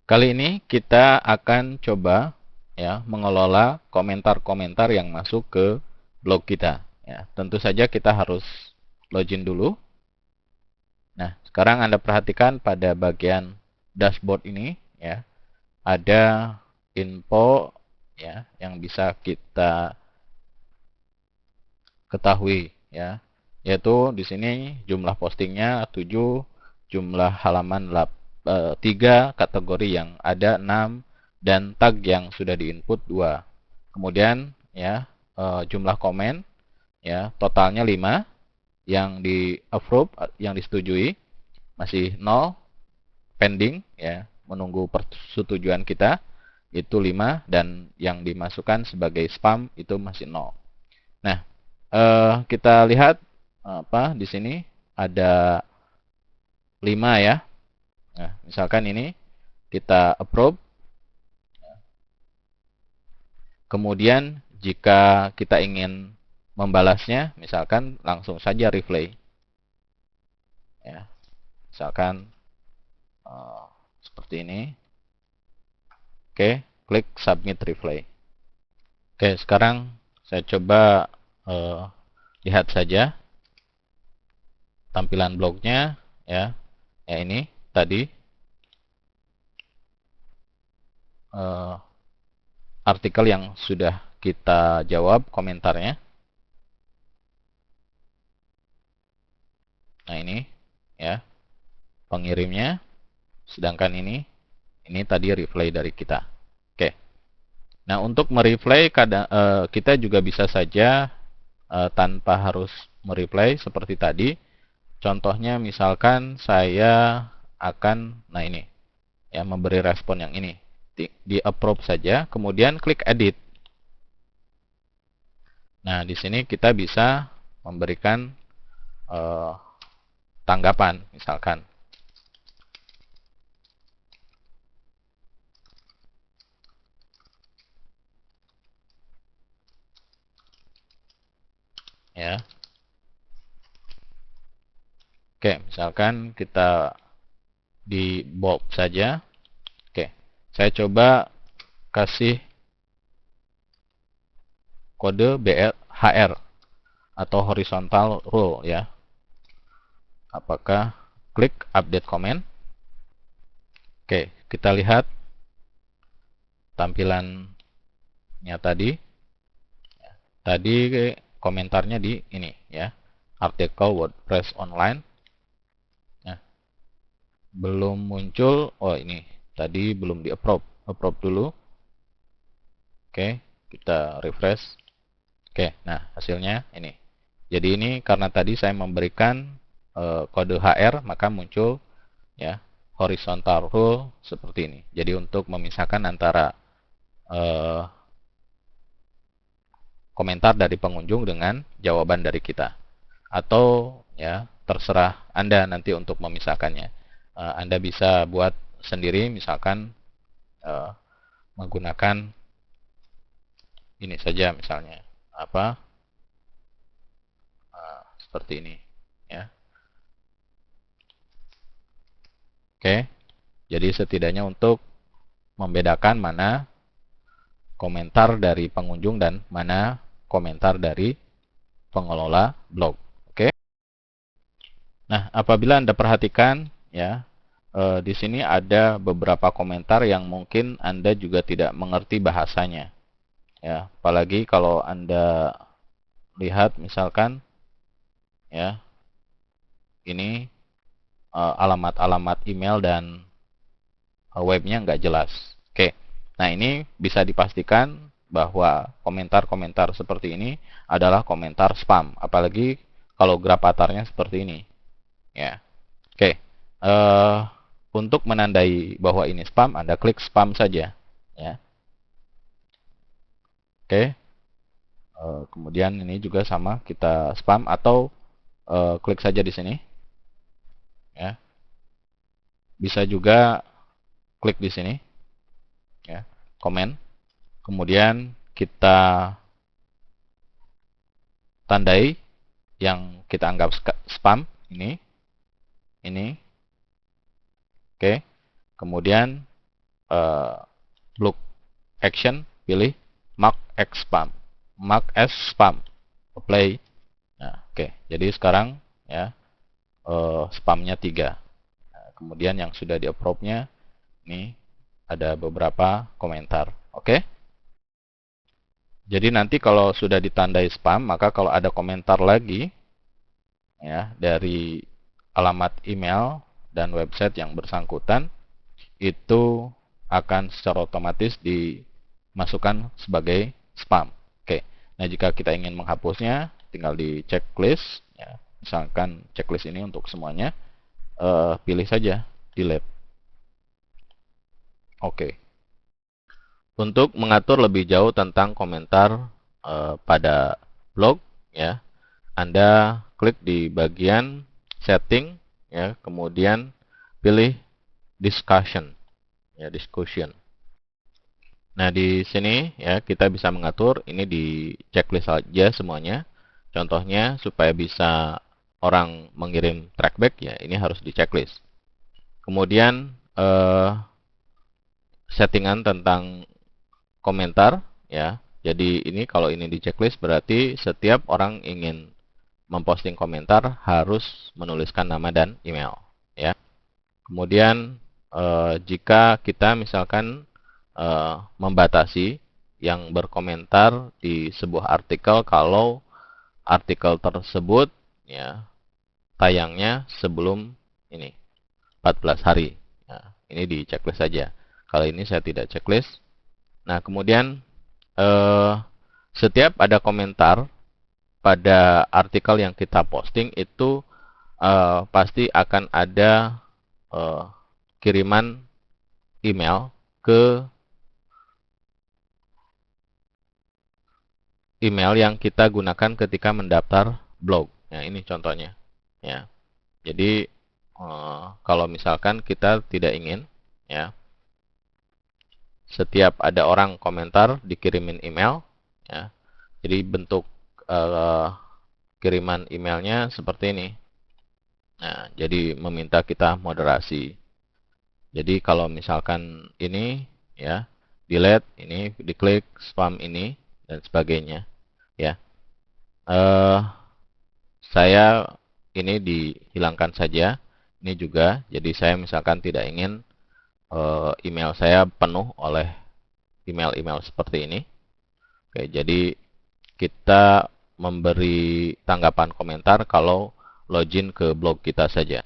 Kali ini kita akan coba ya mengelola komentar-komentar yang masuk ke blog kita. Ya, tentu saja kita harus login dulu. Nah, sekarang Anda perhatikan pada bagian dashboard ini ya, ada info ya yang bisa kita ketahui ya. Yaitu di sini jumlah postingnya 7, jumlah halaman 3, kategori yang ada 6, dan tag yang sudah diinput 2. Kemudian ya jumlah komen ya totalnya 5, yang di approve yang disetujui masih 0, pending ya menunggu persetujuan kita itu 5, dan yang dimasukkan sebagai spam itu masih 0. Nah, kita lihat di sini ada 5 ya. Nah, misalkan ini kita approve. Kemudian jika kita ingin membalasnya, misalkan langsung saja replay. Ya, misalkan seperti ini. Oke, klik submit reply. Oke, sekarang saya coba lihat saja tampilan blognya ya. Ya ini tadi artikel yang sudah kita jawab komentarnya. Nah, ini ya pengirimnya. Sedangkan ini tadi reply dari kita. Oke. Nah, untuk mereply kita juga bisa saja tanpa harus mereply seperti tadi. Contohnya misalkan saya akan ini ya memberi respon yang ini. Di approve saja, kemudian klik edit. Nah, di sini kita bisa memberikan tanggapan misalkan. Ya. Oke, misalkan kita di bold saja. Oke, saya coba kasih kode HR atau horizontal rule ya. Apakah klik update comment? Oke, kita lihat tampilannya tadi. Tadi komentarnya di ini ya, artikel WordPress online. Nah, belum muncul. Oh, ini tadi belum di approve. Approve dulu. Oke, kita refresh. Oke, nah hasilnya ini. Jadi ini karena tadi saya memberikan kode HR, maka muncul ya horizontal rule seperti ini. Jadi untuk memisahkan antara komentar dari pengunjung dengan jawaban dari kita. Atau ya terserah Anda nanti untuk memisahkannya. Anda bisa buat sendiri, misalkan menggunakan ini saja misalnya seperti ini ya. Oke, jadi setidaknya untuk membedakan mana komentar dari pengunjung dan mana komentar dari pengelola blog. Oke. Nah, apabila Anda perhatikan ya, di sini ada beberapa komentar yang mungkin Anda juga tidak mengerti bahasanya. Ya, apalagi kalau Anda lihat misalkan ya, ini alamat-alamat email dan webnya nggak jelas. Oke, nah ini bisa dipastikan bahwa komentar-komentar seperti ini adalah komentar spam, apalagi kalau gravatarnya seperti ini. Ya, oke. Untuk menandai bahwa ini spam, Anda klik spam saja. Ya, oke. Kemudian ini juga sama, kita spam atau klik saja di sini. Ya, bisa juga klik di sini. Ya, komen. Kemudian kita tandai yang kita anggap spam ini. Oke. Kemudian block action, pilih mark as spam, apply. Nah, oke. Jadi sekarang ya spamnya 3. Nah, kemudian yang sudah di approve-nya ini ada beberapa komentar. Oke. Jadi nanti kalau sudah ditandai spam, maka kalau ada komentar lagi ya dari alamat email dan website yang bersangkutan, itu akan secara otomatis dimasukkan sebagai spam. Oke. Nah, jika kita ingin menghapusnya, tinggal di checklist ya. Misalkan checklist ini untuk semuanya, pilih saja delete. Oke. Untuk mengatur lebih jauh tentang komentar pada blog ya, Anda klik di bagian setting ya, kemudian pilih discussion ya, discussion. Nah, di sini ya kita bisa mengatur ini di checklist saja semuanya. Contohnya supaya bisa orang mengirim trackback ya, ini harus di checklist. Kemudian settingan tentang komentar ya. Jadi ini kalau ini di checklist berarti setiap orang ingin memposting komentar harus menuliskan nama dan email ya. Kemudian jika kita misalkan membatasi yang berkomentar di sebuah artikel kalau artikel tersebut ya tayangnya sebelum ini 14 hari. Nah, ini di checklist saja. Kali ini saya tidak checklist. Nah, kemudian setiap ada komentar pada artikel yang kita posting itu pasti akan ada kiriman email ke email yang kita gunakan ketika mendaftar blog. Nah, ini contohnya. Ya. Jadi kalau misalkan kita tidak ingin ya setiap ada orang komentar dikirimin email ya. Jadi bentuk kiriman emailnya seperti ini. Nah, jadi meminta kita moderasi. Jadi kalau misalkan ini ya delete, ini diklik spam ini dan sebagainya ya. Saya ini dihilangkan saja. Ini juga. Jadi saya misalkan tidak ingin email saya penuh oleh email-email seperti ini. Oke, jadi kita memberi tanggapan komentar kalau login ke blog kita saja.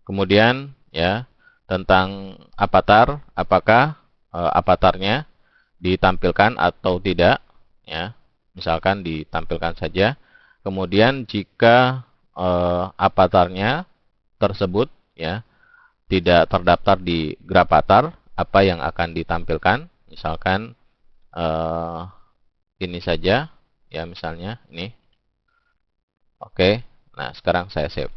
Kemudian ya tentang avatar, apakah avatarnya ditampilkan atau tidak ya. Misalkan ditampilkan saja. Kemudian jika avatarnya tersebut ya tidak terdaftar di Gravatar, apa yang akan ditampilkan? Misalkan ini saja ya, misalnya ini. Oke. Nah, sekarang saya save.